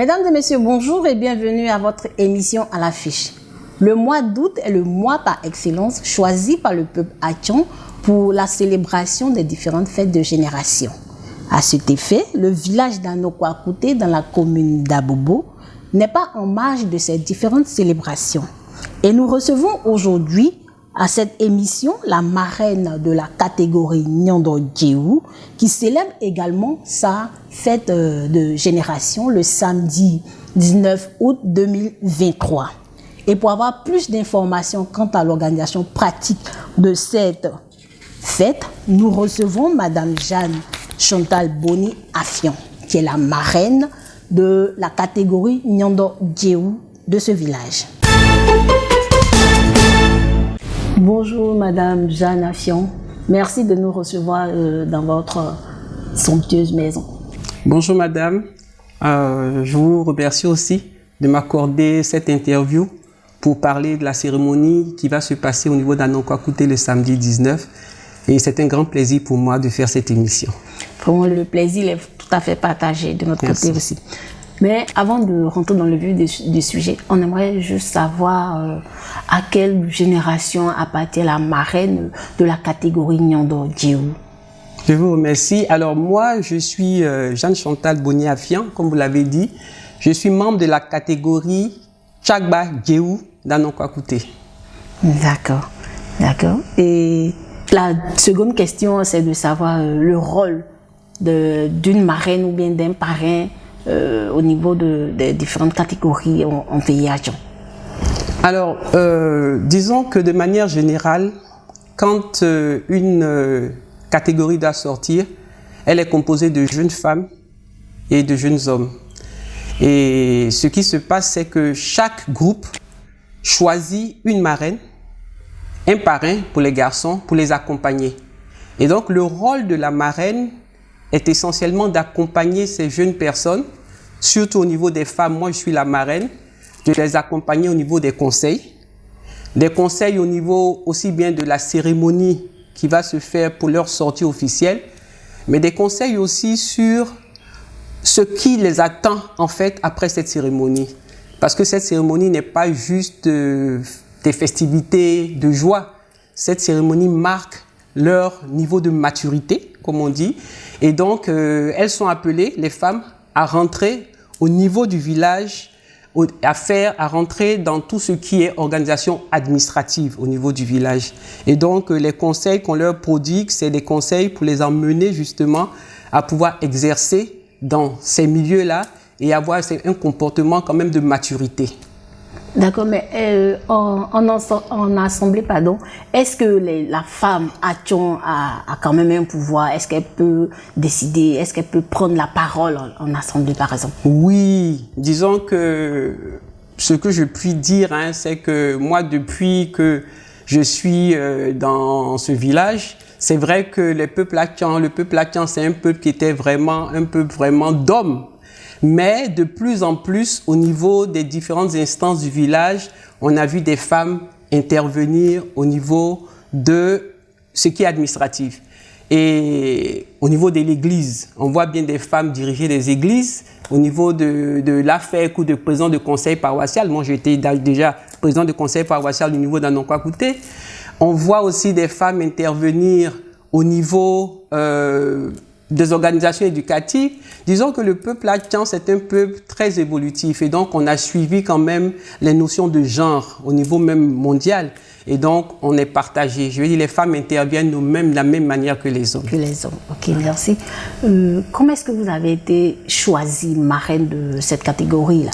Mesdames et messieurs, bonjour et bienvenue à votre émission À l'affiche. Le mois d'août est le mois par excellence choisi par le peuple Atchon pour la célébration des différentes fêtes de génération. À cet effet, le village d'Anokwakouté dans la commune d'Abobo n'est pas en marge de ces différentes célébrations. Et nous recevons aujourd'hui à cette émission la marraine de la catégorie Nyondo Djéhou qui célèbre également sa fête de génération le samedi 19 août 2023. Et pour avoir plus d'informations quant à l'organisation pratique de cette fête, nous recevons Madame Jeanne Chantal Boni Afian, qui est la marraine de la catégorie Nyondo Djéhou de ce village. Bonjour Madame Jeanne Afian, merci de nous recevoir dans votre somptueuse maison. Bonjour Madame, je vous remercie aussi de m'accorder cette interview pour parler de la cérémonie qui va se passer au niveau d'Anokwakouté le samedi 19. Et c'est un grand plaisir pour moi de faire cette émission. Vraiment, le plaisir est tout à fait partagé de notre côté aussi. Mais avant de rentrer dans le vif du sujet, on aimerait juste savoir à quelle génération appartient la marraine de la catégorie Nyondo Djéhou. Je vous remercie. Alors moi, je suis Jeanne Chantal Boni Afian, comme vous l'avez dit. Je suis membre de la catégorie Tchagba Djéhou d'Anokwakouté. D'accord, d'accord. Et la seconde question, c'est de savoir le rôle d'une marraine ou bien d'un parrain au niveau des différentes catégories en pays Atchon. Alors, disons que de manière générale, quand une catégorie doit sortir, elle est composée de jeunes femmes et de jeunes hommes. Et ce qui se passe, c'est que chaque groupe choisit une marraine, un parrain pour les garçons, pour les accompagner. Et donc, le rôle de la marraine est essentiellement d'accompagner ces jeunes personnes, surtout au niveau des femmes. Moi, je suis la marraine, de les accompagner au niveau des conseils au niveau aussi bien de la cérémonie qui va se faire pour leur sortie officielle, mais des conseils aussi sur ce qui les attend en fait après cette cérémonie. Parce que cette cérémonie n'est pas juste des festivités de joie. Cette cérémonie marque leur niveau de maturité, comme on dit. Et donc, elles sont appelées, les femmes, à rentrer au niveau du village, à rentrer dans tout ce qui est organisation administrative au niveau du village. Et donc, les conseils qu'on leur prodigue, c'est des conseils pour les emmener justement à pouvoir exercer dans ces milieux-là et avoir un comportement quand même de maturité. D'accord, mais en assemblée, pardon, est-ce que la femme Atchon a quand même un pouvoir? Est-ce qu'elle peut décider? Est-ce qu'elle peut prendre la parole en assemblée, par exemple? Oui, disons que ce que je puis dire, c'est que moi, depuis que je suis dans ce village, c'est vrai que le peuple Atchon, c'est un peuple qui était vraiment un peuple vraiment d'hommes. Mais de plus en plus, au niveau des différentes instances du village, on a vu des femmes intervenir au niveau de ce qui est administratif. Et au niveau de l'église, on voit bien des femmes diriger des églises. Au niveau de l'AFEC ou de président de conseil paroissial, moi j'étais déjà président de conseil paroissial au niveau d'Anokwakouté. On voit aussi des femmes intervenir au niveau des organisations éducatives. Disons que le peuple Atchon, c'est un peuple très évolutif et donc on a suivi quand même les notions de genre au niveau même mondial et donc on est partagé. Je veux dire, les femmes interviennent de la même manière que les hommes. Que les hommes, ok, merci. Comment est-ce que vous avez été choisie marraine de cette catégorie-là?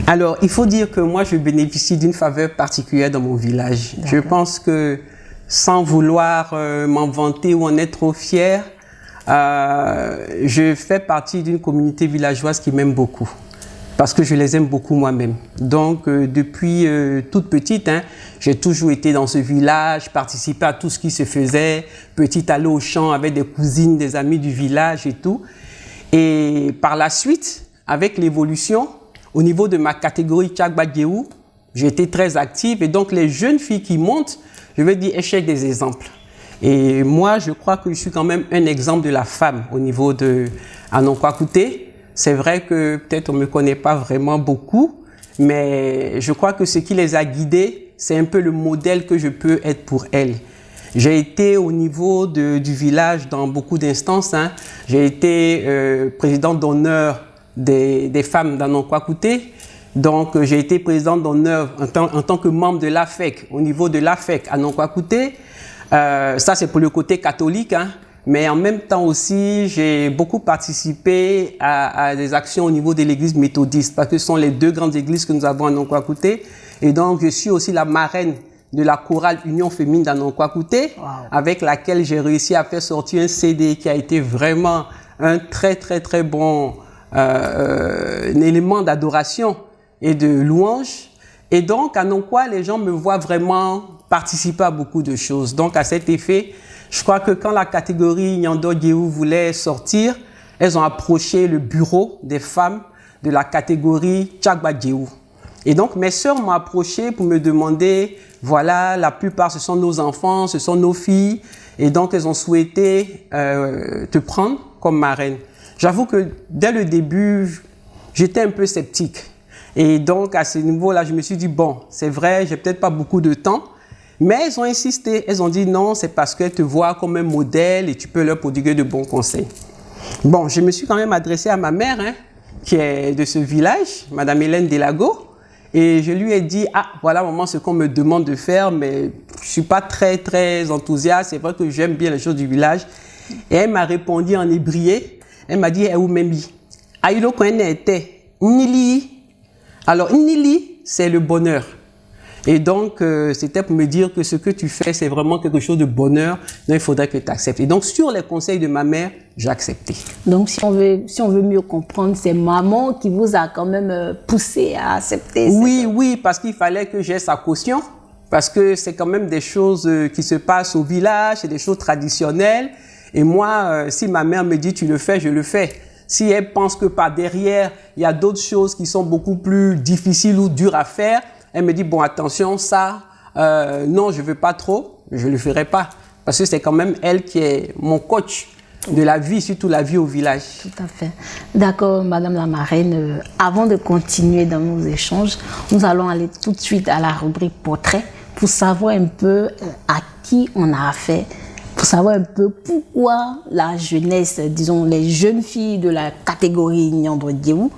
Alors, il faut dire que moi, je bénéficie d'une faveur particulière dans mon village. Je pense que sans vouloir m'en vanter ou en être trop fier, je fais partie d'une communauté villageoise qui m'aime beaucoup parce que je les aime beaucoup moi-même. Donc, depuis toute petite, j'ai toujours été dans ce village, participé à tout ce qui se faisait, petite aller au champ avec des cousines, des amis du village et tout. Et par la suite, avec l'évolution, au niveau de ma catégorie Tchagba Djéhou, j'ai été très active et donc les jeunes filles qui montent, je veux dire, échec des exemples. Et moi, je crois que je suis quand même un exemple de la femme au niveau de Anokwakouté. C'est vrai que peut-être on me connaît pas vraiment beaucoup, mais je crois que ce qui les a guidées, c'est un peu le modèle que je peux être pour elles. J'ai été au niveau du village dans beaucoup d'instances. Hein. J'ai été présidente d'honneur des femmes d'Anokwakouté. Donc, j'ai été présidente d'honneur en tant que membre de l'AFEC, au niveau de l'AFEC à Nokwakouté. Ça, c'est pour le côté catholique. Hein. Mais en même temps aussi, j'ai beaucoup participé à des actions au niveau de l'église méthodiste, parce que ce sont les deux grandes églises que nous avons à Nokwakouté. Et donc, je suis aussi la marraine de la chorale Union Féminine d'Anokwakouté, wow, avec laquelle j'ai réussi à faire sortir un CD qui a été vraiment un très bon un élément d'adoration et de louange. Et donc, à Nokwa, les gens me voient vraiment participer à beaucoup de choses. Donc, à cet effet, je crois que quand la catégorie Nyando Djeou voulait sortir, elles ont approché le bureau des femmes de la catégorie Tchagba Djeou. Et donc, mes sœurs m'ont approché pour me demander, voilà, la plupart, ce sont nos enfants, ce sont nos filles. Et donc, elles ont souhaité te prendre comme marraine. J'avoue que dès le début, j'étais un peu sceptique. Et donc, à ce niveau-là, je me suis dit, bon, c'est vrai, j'ai peut-être pas beaucoup de temps. Mais elles ont insisté. Elles ont dit non, c'est parce qu'elles te voient comme un modèle et tu peux leur prodiguer de bons conseils. Bon, je me suis quand même adressé à ma mère, hein, qui est de ce village, Madame Hélène Delago. Et je lui ai dit, ah, voilà maman ce qu'on me demande de faire, mais je suis pas très enthousiaste. C'est vrai que j'aime bien les choses du village. Et elle m'a répondu en ébrié. Elle m'a dit, eh, où memi? Aïlo était Nili. Alors, Nili, c'est le bonheur. Et donc, c'était pour me dire que ce que tu fais, c'est vraiment quelque chose de bonheur. Donc, il faudrait que tu acceptes. Et donc, sur les conseils de ma mère, j'ai accepté. Donc, si on veut mieux comprendre, c'est maman qui vous a quand même poussé à accepter. Oui, parce qu'il fallait que j'aie sa caution. Parce que c'est quand même des choses qui se passent au village, c'est des choses traditionnelles. Et moi, si ma mère me dit tu le fais, je le fais. Si elle pense que par derrière, il y a d'autres choses qui sont beaucoup plus difficiles ou dures à faire, elle me dit, bon, attention, ça, non, je ne veux pas trop, je ne le ferai pas. Parce que c'est quand même elle qui est mon coach de la vie, surtout la vie au village. Tout à fait. D'accord, Madame la marraine. Avant de continuer dans nos échanges, nous allons aller tout de suite à la rubrique portrait pour savoir un peu à qui on a affaire, pour savoir un peu pourquoi la jeunesse, disons les jeunes filles de la catégorie Nyando Djeou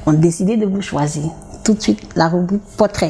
ont décidé de vous choisir. Tout de suite, la rubrique portrait.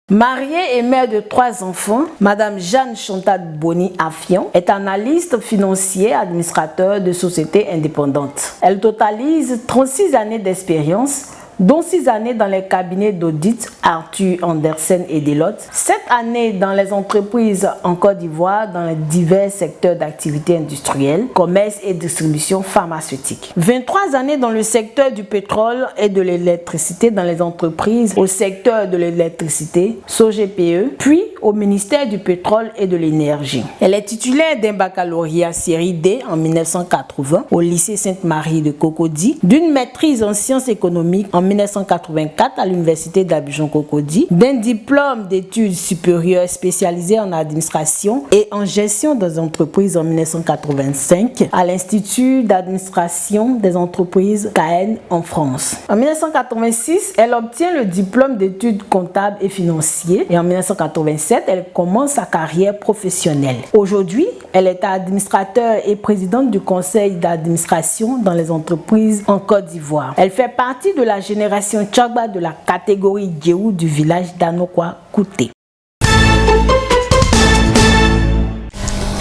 Mariée et mère de 3 enfants, Madame Jeanne Chantal Boni Afion est analyste financier, administrateur de sociétés indépendantes. Elle totalise 36 années d'expérience, dont 6 années dans les cabinets d'audit Arthur Andersen et Deloitte, 7 années dans les entreprises en Côte d'Ivoire dans les divers secteurs d'activité industrielle, commerce et distribution pharmaceutique. 23 années dans le secteur du pétrole et de l'électricité dans les entreprises au secteur de l'électricité, SOGPE, puis au ministère du pétrole et de l'énergie. Elle est titulaire d'un baccalauréat série D en 1980 au lycée Sainte-Marie de Cocody, d'une maîtrise en sciences économiques en 1984 à l'université d'Abidjan-Cocody, d'un diplôme d'études supérieures spécialisé en administration et en gestion des entreprises en 1985 à l'Institut d'administration des entreprises CAEN en France. En 1986, elle obtient le diplôme d'études comptables et financiers et en 1987, elle commence sa carrière professionnelle. Aujourd'hui, elle est administrateur et présidente du conseil d'administration dans les entreprises en Côte d'Ivoire. Elle fait partie de la génération Tchagba de la catégorie Djeou du village d'Anokwakouté.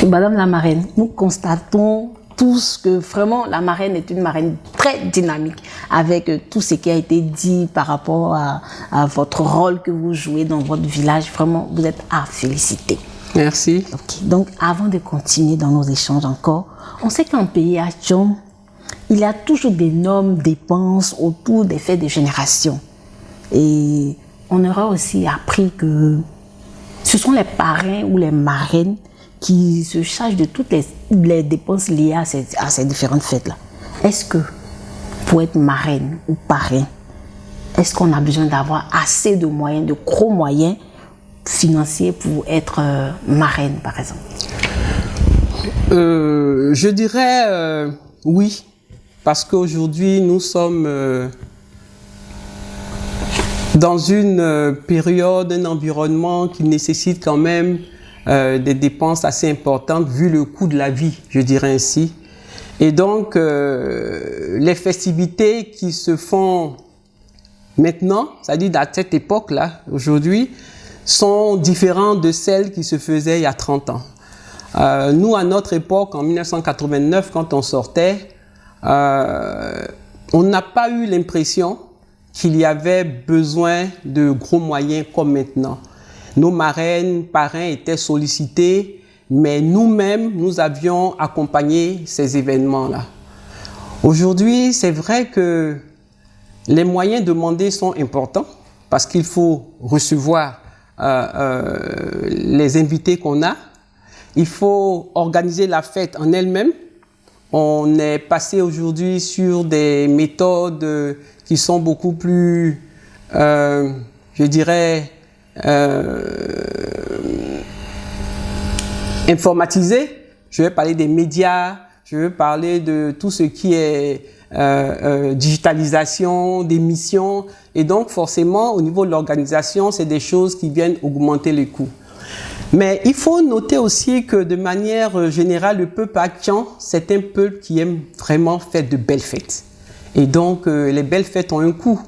Madame la marraine, nous constatons tous que vraiment la marraine est une marraine très dynamique avec tout ce qui a été dit par rapport à votre rôle que vous jouez dans votre village. Vraiment, vous êtes à féliciter. Merci. Okay. Donc, avant de continuer dans nos échanges encore, on sait qu'en pays à Tchon, il y a toujours d'énormes dépenses autour des fêtes de génération. Et on aura aussi appris que ce sont les parrains ou les marraines qui se chargent de toutes les dépenses liées à ces différentes fêtes-là. Est-ce que pour être marraine ou parrain, est-ce qu'on a besoin d'avoir assez de moyens, de gros moyens financiers pour être marraine, par exemple? Je dirais oui, parce qu'aujourd'hui nous sommes dans une période, un environnement qui nécessite quand même des dépenses assez importantes vu le coût de la vie, je dirais ainsi. Et donc, les festivités qui se font maintenant, c'est-à-dire à cette époque-là, aujourd'hui, sont différentes de celles qui se faisaient il y a 30 ans. Nous, à notre époque, en 1989, quand on sortait, on n'a pas eu l'impression qu'il y avait besoin de gros moyens comme maintenant. Nos marraines, parrains étaient sollicités, mais nous-mêmes, nous avions accompagné ces événements-là. Aujourd'hui, c'est vrai que les moyens demandés sont importants parce qu'il faut recevoir les invités qu'on a. Il faut organiser la fête en elle-même. On est passé aujourd'hui sur des méthodes qui sont beaucoup plus, je dirais, informatisées. Je vais parler des médias, je vais parler de tout ce qui est digitalisation, des missions. Et donc, forcément, au niveau de l'organisation, c'est des choses qui viennent augmenter les coûts. Mais il faut noter aussi que de manière générale, le peuple haïtien, c'est un peuple qui aime vraiment faire de belles fêtes. Et donc, les belles fêtes ont un coût.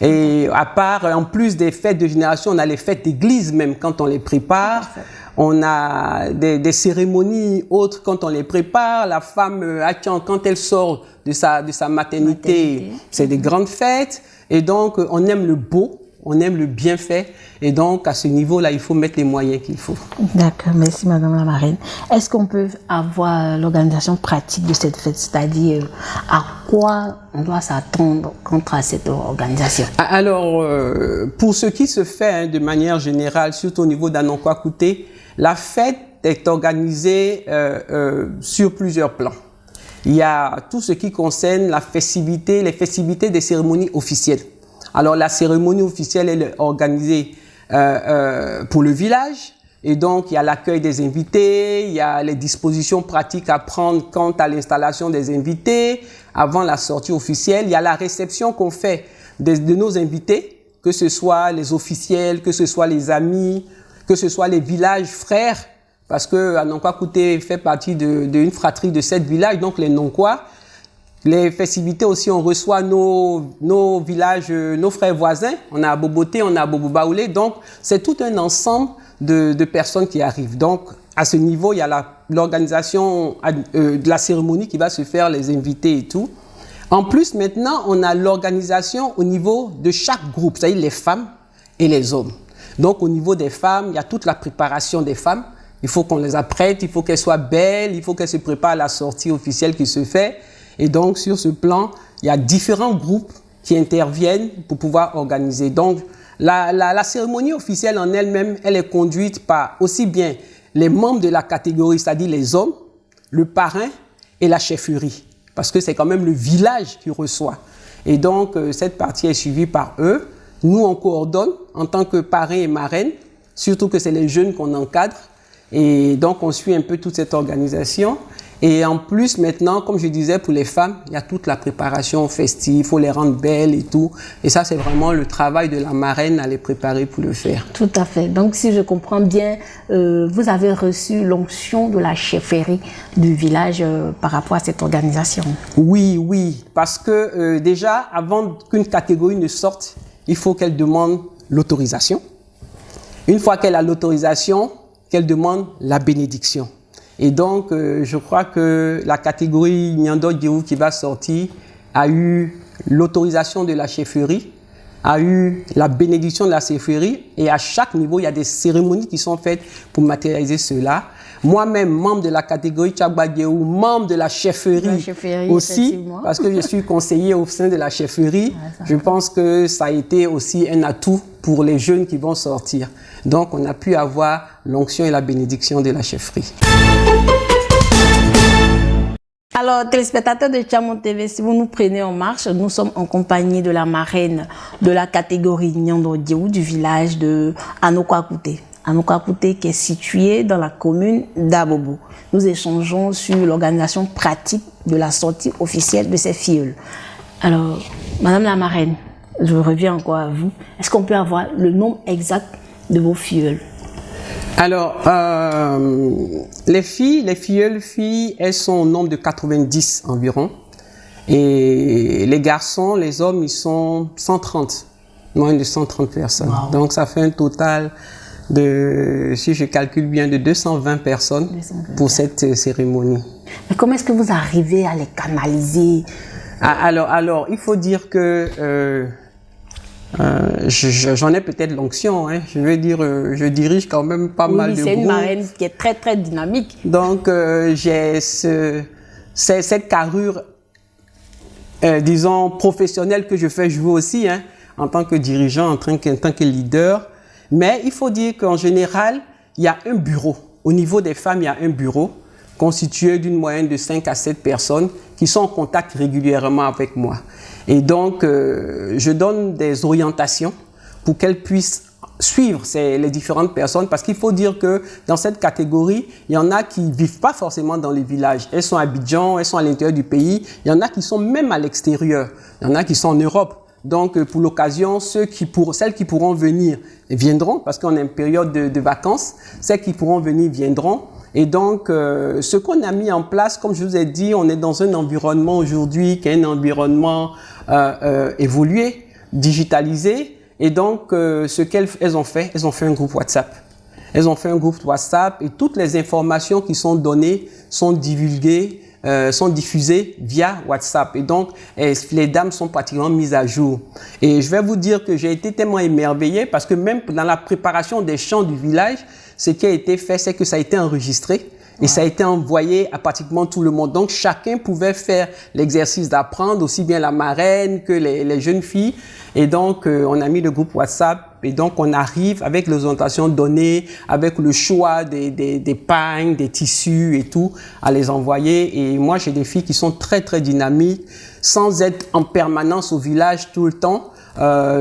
Et à part, en plus des fêtes de génération, on a les fêtes d'église même quand on les prépare. On a des cérémonies autres quand on les prépare. La femme haïtienne, quand elle sort de sa maternité, c'est des grandes fêtes. Et donc, on aime le beau. On aime le bien fait et donc à ce niveau-là, il faut mettre les moyens qu'il faut. D'accord, merci Madame la marraine. Est-ce qu'on peut avoir l'organisation pratique de cette fête, c'est-à-dire à quoi on doit s'attendre contre cette organisation? Alors, pour ce qui se fait de manière générale, surtout au niveau d'Anokwakouté, la fête est organisée sur plusieurs plans. Il y a tout ce qui concerne la festivité, les festivités des cérémonies officielles. Alors, la cérémonie officielle, elle est organisée pour le village. Et donc, il y a l'accueil des invités, il y a les dispositions pratiques à prendre quant à l'installation des invités avant la sortie officielle. Il y a la réception qu'on fait de nos invités, que ce soit les officiels, que ce soit les amis, que ce soit les villages frères, parce que Anokwakouté fait partie d'une fratrie de 7 villages, donc les Nonkois. Les festivités aussi, on reçoit nos villages, nos frères voisins. On a Boboté, on a Bobobaoulé. Donc, c'est tout un ensemble de personnes qui arrivent. Donc, à ce niveau, il y a l'organisation de la cérémonie qui va se faire, les invités et tout. En plus, maintenant, on a l'organisation au niveau de chaque groupe, c'est-à-dire les femmes et les hommes. Donc, au niveau des femmes, il y a toute la préparation des femmes. Il faut qu'on les apprête, il faut qu'elles soient belles, il faut qu'elles se préparent à la sortie officielle qui se fait. Et donc, sur ce plan, il y a différents groupes qui interviennent pour pouvoir organiser. Donc, la cérémonie officielle en elle-même, elle est conduite par aussi bien les membres de la catégorie, c'est-à-dire les hommes, le parrain et la chefferie. Parce que c'est quand même le village qui reçoit. Et donc, cette partie est suivie par eux. Nous, on coordonne en tant que parrain et marraine, surtout que c'est les jeunes qu'on encadre. Et donc, on suit un peu toute cette organisation. Et en plus, maintenant, comme je disais, pour les femmes, il y a toute la préparation festive, il faut les rendre belles et tout. Et ça, c'est vraiment le travail de la marraine à les préparer pour le faire. Tout à fait. Donc, si je comprends bien, vous avez reçu l'onction de la chefferie du village par rapport à cette organisation. Oui, oui. Parce que déjà, avant qu'une catégorie ne sorte, il faut qu'elle demande l'autorisation. Une fois qu'elle a l'autorisation, qu'elle demande la bénédiction. Et donc, je crois que la catégorie Nyando Djéou qui va sortir a eu l'autorisation de la chefferie, a eu la bénédiction de la chefferie, et à chaque niveau, il y a des cérémonies qui sont faites pour matérialiser cela. Moi-même, membre de la catégorie Tchagba Djéou, membre de la chefferie aussi, parce que je suis conseiller au sein de la chefferie, je pense que ça a été aussi un atout pour les jeunes qui vont sortir. Donc, on a pu avoir l'onction et la bénédiction de la chefferie. Alors, téléspectateurs de Tchamon TV, si vous nous prenez en marche, nous sommes en compagnie de la marraine de la catégorie Nyando Djéou du village de Anokwakouté. Anokwakouté, qui est située dans la commune d'Abobo. Nous échangeons sur l'organisation pratique de la sortie officielle de ces filleuls. Alors, Madame la marraine, je reviens encore à vous. Est-ce qu'on peut avoir le nombre exact de vos filleuls? Alors, les filleules filles, elles sont au nombre de 90 environ. Et les garçons, les hommes, ils sont 130, moins de 130 personnes. Wow. Donc, ça fait un total de, si je calcule bien, de 220 personnes pour cette cérémonie. Mais comment est-ce que vous arrivez à les canaliser? Alors, il faut dire que j'en ai peut-être l'onction, hein. Je veux dire, je dirige quand même pas mal de groupes. C'est une marraine qui est très, très dynamique. Donc, j'ai cette carrure, disons, professionnelle que je fais jouer aussi, hein, en tant que dirigeant, en tant que leader. Mais il faut dire qu'en général, il y a un bureau. Au niveau des femmes, il y a un bureau constitué d'une moyenne de 5 à 7 personnes qui sont en contact régulièrement avec moi. Et donc, je donne des orientations pour qu'elles puissent suivre les différentes personnes, parce qu'il faut dire que dans cette catégorie, il y en a qui ne vivent pas forcément dans les villages. Elles sont à Abidjan, elles sont à l'intérieur du pays. Il y en a qui sont même à l'extérieur. Il y en a qui sont en Europe. Donc, pour l'occasion, celles qui pourront venir viendront, parce qu'on est en période de vacances. Celles qui pourront venir viendront. Et donc, ce qu'on a mis en place, comme je vous ai dit, on est dans un environnement aujourd'hui qui est un environnement évolué, digitalisé. Et donc, ce qu'elles ont fait un groupe WhatsApp. Elles ont fait un groupe WhatsApp et toutes les informations qui sont données sont divulguées, sont diffusées via WhatsApp. Et donc, les dames sont pratiquement mises à jour. Et je vais vous dire que j'ai été tellement émerveillé parce que même dans la préparation des chants du village, ce qui a été fait, c'est que ça a été enregistré et ça a été envoyé à pratiquement tout le monde. Donc, chacun pouvait faire l'exercice d'apprendre, aussi bien la marraine que les jeunes filles. Et donc, on a mis le groupe WhatsApp et donc, on arrive avec les orientations données, avec le choix des pagnes, des tissus et tout, à les envoyer. Et moi, j'ai des filles qui sont très, très dynamiques, sans être en permanence au village tout le temps.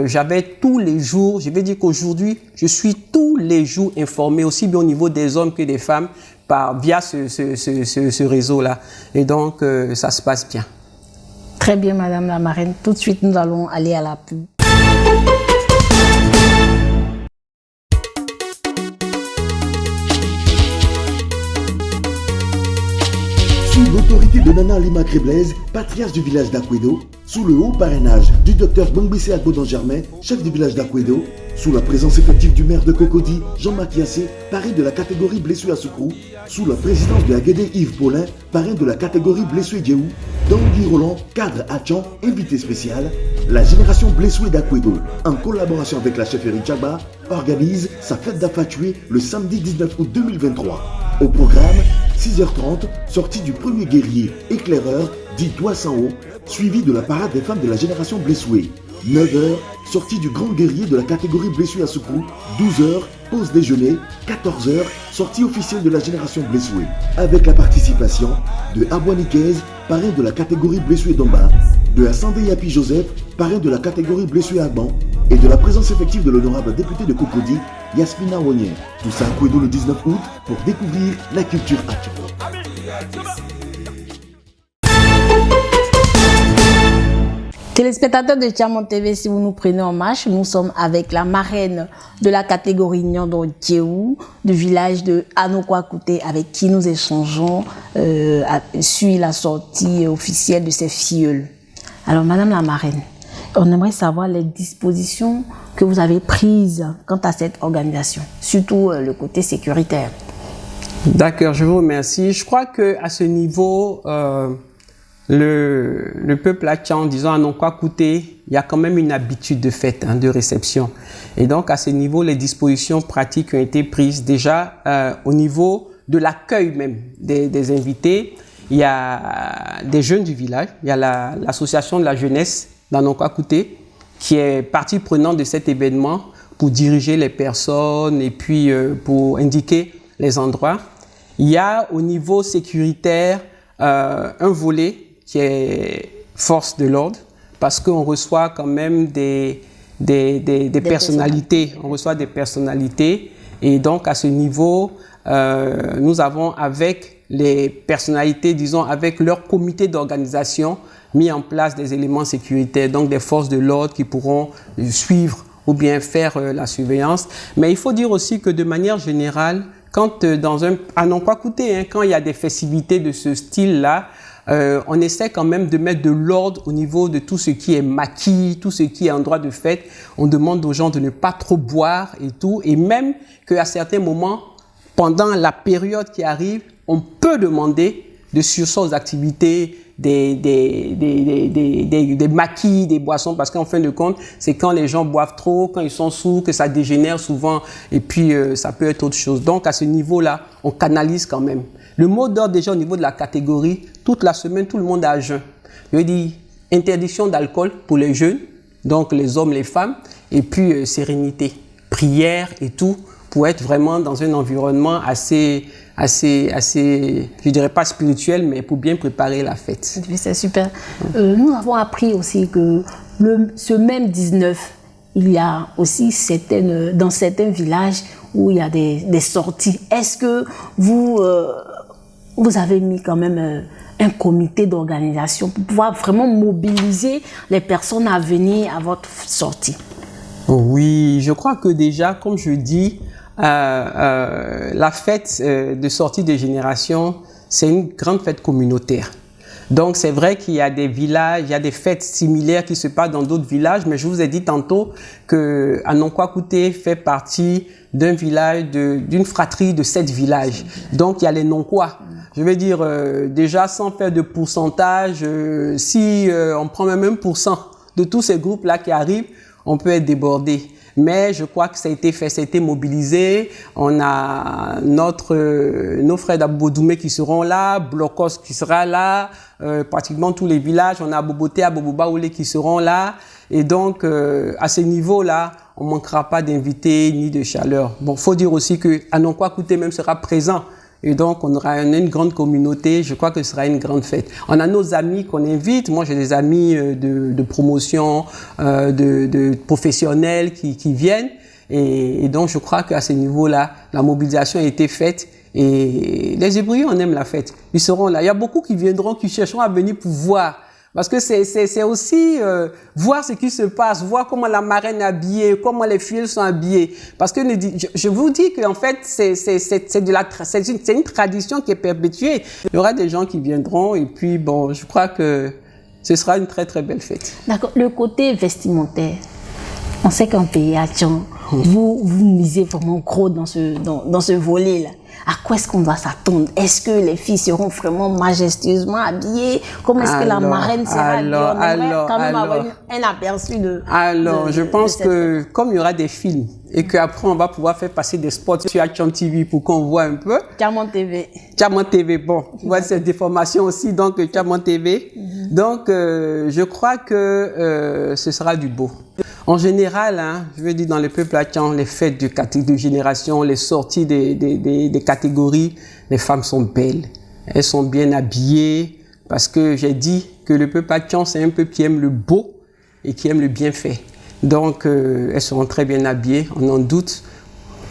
J'avais tous les jours, je vais dire qu'aujourd'hui, je suis tous les jours informé, aussi bien au niveau des hommes que des femmes, via ce réseau-là. Et donc, ça se passe bien. Très bien, Madame la marraine. Tout de suite, nous allons aller à la pub. Sous l'autorité de Nana Lima Créblaise, patriarche du village d'Akwedo, sous le haut parrainage du docteur Bongbissé Agbodan Germain, chef du village d'Akwedo, sous la présence effective du maire de Cocody, Jean-Marc Yassé, parrain de la catégorie blessé à Soukrou, sous la présidence de Aguédé Yves Paulin, parrain de la catégorie blessé Djeou, Dangui Roland, cadre Hachan, invité spécial, la génération blessée d'Akwedo, en collaboration avec la chefferie Tchaba, organise sa fête d'Afatué le samedi 19 août 2023. Au programme, 6h30, sortie du premier guerrier éclaireur dit Doigt sans haut, suivi de la parade des femmes de la génération blessée. 9h, sortie du grand guerrier de la catégorie blessée à Soukrou. 12h, pause déjeuner. 14h, sortie officielle de la génération blessée. Avec la participation de Abouanikez, parrain de la catégorie blessée d'Omba, de Asande Yapi Joseph, parrain de la catégorie blessée à Ban, et de la présence effective de l'honorable député de Cocody, Yasmina Wonien. Tout ça à Kwedo le 19 août pour découvrir la culture Hachan. Téléspectateurs de Tiamon TV, si vous nous prenez en marche, nous sommes avec la marraine de la catégorie Nyando Djeou, du village de Anokwakouté, avec qui nous échangeons sur la sortie officielle de ces filleuls. Alors, Madame la marraine, on aimerait savoir les dispositions que vous avez prises quant à cette organisation, surtout le côté sécuritaire. D'accord, je vous remercie. Je crois qu'à ce niveau, le peuple Hachan, disons à Anokwakouté, il y a quand même une habitude de fête, de réception. Et donc, à ce niveau, les dispositions pratiques ont été prises déjà au niveau de l'accueil même des invités. Il y a des jeunes du village, il y a l'association de la jeunesse d'Anokwakouté qui est partie prenante de cet événement pour diriger les personnes et puis pour indiquer les endroits. Il y a au niveau sécuritaire un volet qui est force de l'ordre, parce qu'on reçoit quand même des personnalités. On reçoit des personnalités Et donc, à ce niveau, nous avons, avec les personnalités, disons, avec leur comité d'organisation, mis en place des éléments sécuritaires, donc des forces de l'ordre qui pourront suivre ou bien faire la surveillance. Mais il faut dire aussi que de manière générale, quand à n'en pas coûter, hein, quand il y a des festivités de ce style-là, on essaie quand même de mettre de l'ordre au niveau de tout ce qui est maquis, tout ce qui est endroit de fête. On demande aux gens de ne pas trop boire et tout. Et même qu'à certains moments, pendant la période qui arrive, on peut demander de surseoir aux activités, des maquis, des boissons, parce qu'en fin de compte, c'est quand les gens boivent trop, quand ils sont sous, que ça dégénère souvent, et puis ça peut être autre chose. Donc à ce niveau-là, on canalise quand même. Le mot d'ordre déjà au niveau de la catégorie, toute la semaine, tout le monde est à jeun. Je veux dire, interdiction d'alcool pour les jeunes, donc les hommes, les femmes, et puis sérénité, prière et tout, pour être vraiment dans un environnement assez, je dirais pas spirituel, mais pour bien préparer la fête. C'est super. Nous avons appris aussi que ce même 19, il y a aussi dans certains villages où il y a des sorties. Est-ce que vous avez mis quand même un comité d'organisation pour pouvoir vraiment mobiliser les personnes à venir à votre sortie? Oui, je crois que déjà, comme je dis, la fête de sortie de génération, c'est une grande fête communautaire. Donc c'est vrai qu'il y a des villages, il y a des fêtes similaires qui se passent dans d'autres villages, mais je vous ai dit tantôt que Anonkwa-Kouté fait partie d'un village, d'une fratrie de 7 villages. Donc il y a les Nonkwa. Je veux dire, déjà sans faire de pourcentage, si on prend même 1% de tous ces groupes-là qui arrivent, on peut être débordé. Mais je crois que ça a été fait, ça a été mobilisé. On a nos frères d'Abobodoumé qui seront là, Blocos qui sera là, pratiquement tous les villages. On a Boboté, Abobobaoulé qui seront là. Et donc, à ce niveau-là, on ne manquera pas d'invités ni de chaleur. Bon, faut dire aussi que Anonkwa-Kouté même sera présent. Et donc, on aura une grande communauté. Je crois que ce sera une grande fête. On a nos amis qu'on invite. Moi, j'ai des amis de promotion, de professionnels qui viennent. Et donc, je crois qu'à ce niveau-là, la mobilisation a été faite. Et les Hébreux, on aime la fête. Ils seront là. Il y a beaucoup qui viendront, qui chercheront à venir pour voir. Parce que c'est aussi voir ce qui se passe, voir comment la marraine est habillée, comment les filles sont habillées. Parce que je vous dis qu'en fait, c'est une tradition qui est perpétuée. Il y aura des gens qui viendront et puis bon, je crois que ce sera une très très belle fête. D'accord. Le côté vestimentaire, on sait qu'en pays à Tchon, vous misez vraiment gros dans ce volet-là. À quoi est-ce qu'on doit s'attendre? Est-ce que les filles seront vraiment majestueusement habillées? Comment est-ce que la marraine sera habillée? On aimerait quand même avoir un aperçu je pense que comme il y aura des films et qu'après on va pouvoir faire passer des spots sur Action TV pour qu'on voit un peu. Tchamon TV. Tchamon TV, bon, ouais, c'est des formations aussi, donc Tchamon TV. Donc, je crois que ce sera du beau. En général, hein, je veux dire, dans le peuple Atchan, les fêtes de génération, les sorties des catégories, les femmes sont belles. Elles sont bien habillées parce que j'ai dit que le peuple Atchan, c'est un peuple qui aime le beau et qui aime le bien fait. Donc, elles seront très bien habillées, on en doute.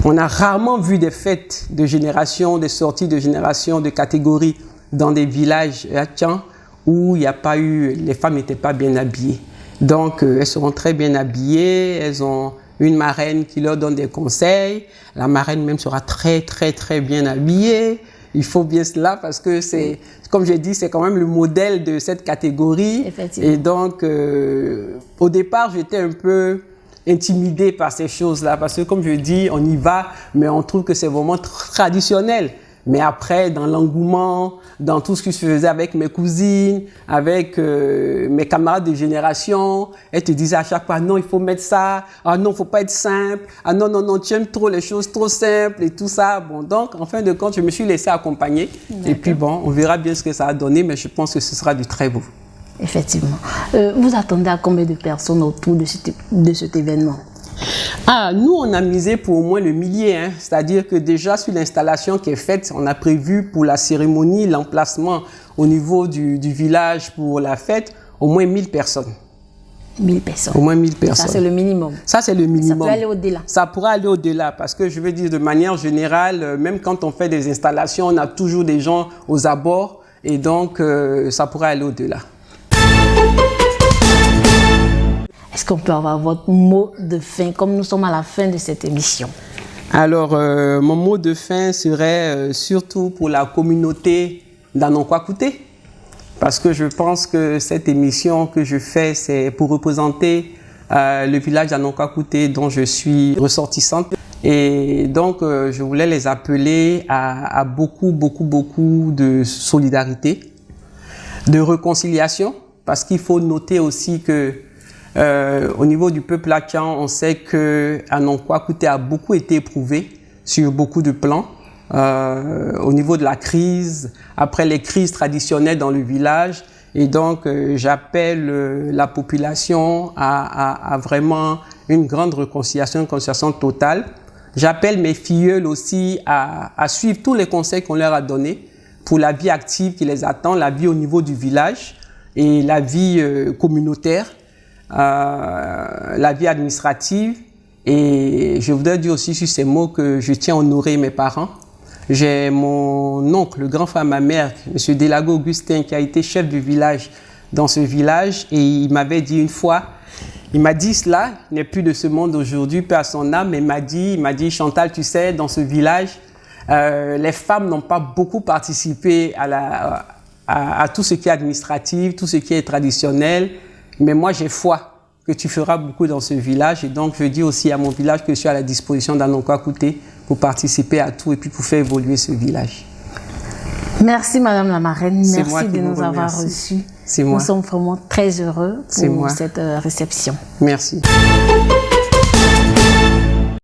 On a rarement vu des fêtes de génération, des sorties de génération, de catégories dans des villages Atchan où il n'y a pas eu, les femmes n'étaient pas bien habillées. Donc, elles seront très bien habillées, elles ont une marraine qui leur donne des conseils. La marraine même sera très, très, très bien habillée. Il faut bien cela parce que c'est, comme j'ai dit, c'est quand même le modèle de cette catégorie. Et donc, au départ, j'étais un peu intimidée par ces choses-là parce que, comme je dis, on y va, mais on trouve que c'est vraiment traditionnel. Mais après, dans l'engouement, dans tout ce que je faisais avec mes cousines, avec mes camarades de génération, elles te disaient à chaque fois, non, il faut mettre ça, ah non, il ne faut pas être simple, ah non, non, non, tu aimes trop les choses trop simples et tout ça. Bon, donc, en fin de compte, je me suis laissée accompagner. Et puis bon, on verra bien ce que ça a donné, mais je pense que ce sera du très beau. Effectivement. Vous attendez à combien de personnes autour de cet événement? Ah, nous, on a misé pour au moins le millier, hein. C'est-à-dire que déjà sur l'installation qui est faite, on a prévu pour la cérémonie, l'emplacement au niveau du village pour la fête, au moins 1000 personnes. 1000 personnes. Au moins 1000 personnes. Ça, c'est le minimum. Ça, c'est le minimum. Ça peut aller au-delà. Ça pourrait aller au-delà parce que je veux dire, de manière générale, même quand on fait des installations, on a toujours des gens aux abords et donc ça pourrait aller au-delà. Est-ce qu'on peut avoir votre mot de fin, comme nous sommes à la fin de cette émission? Alors, mon mot de fin serait surtout pour la communauté d'Anokwakouté, parce que je pense que cette émission que je fais, c'est pour représenter le village d'Anokwakouté dont je suis ressortissante. Et donc, je voulais les appeler à beaucoup de solidarité, de réconciliation, parce qu'il faut noter aussi que au niveau du peuple Atchan, on sait que Anokwakouté a beaucoup été éprouvé sur beaucoup de plans. Au niveau de la crise, après les crises traditionnelles dans le village. Et donc, j'appelle la population à vraiment une grande réconciliation, une réconciliation totale. J'appelle mes filleuls aussi à suivre tous les conseils qu'on leur a donnés pour la vie active qui les attend, la vie au niveau du village et la vie communautaire. La vie administrative, et je voudrais dire aussi sur ces mots que je tiens à honorer mes parents. J'ai mon oncle, le grand frère de ma mère, M. Delago Augustin, qui a été chef du village dans ce village, et il m'avait dit une fois, il m'a dit cela, il n'est plus de ce monde aujourd'hui, paix à son âme, mais il m'a dit Chantal, tu sais, dans ce village, les femmes n'ont pas beaucoup participé à tout ce qui est administratif, tout ce qui est traditionnel. Mais moi, j'ai foi que tu feras beaucoup dans ce village. Et donc, je dis aussi à mon village que je suis à la disposition d'Anokwakouté pour participer à tout et puis pour faire évoluer ce village. Merci, Madame la marraine. Merci de nous avoir reçus. C'est moi. Nous sommes vraiment très heureux pour cette réception. Merci.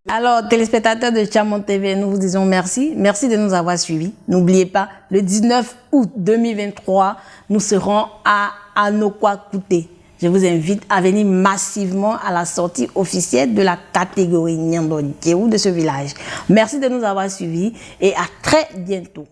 Alors, téléspectateurs de Chamon TV, nous vous disons merci. Merci de nous avoir suivis. N'oubliez pas, le 19 août 2023, nous serons à Anokwakouté. Je vous invite à venir massivement à la sortie officielle de la catégorie Nyando Djeou de ce village. Merci de nous avoir suivis et à très bientôt.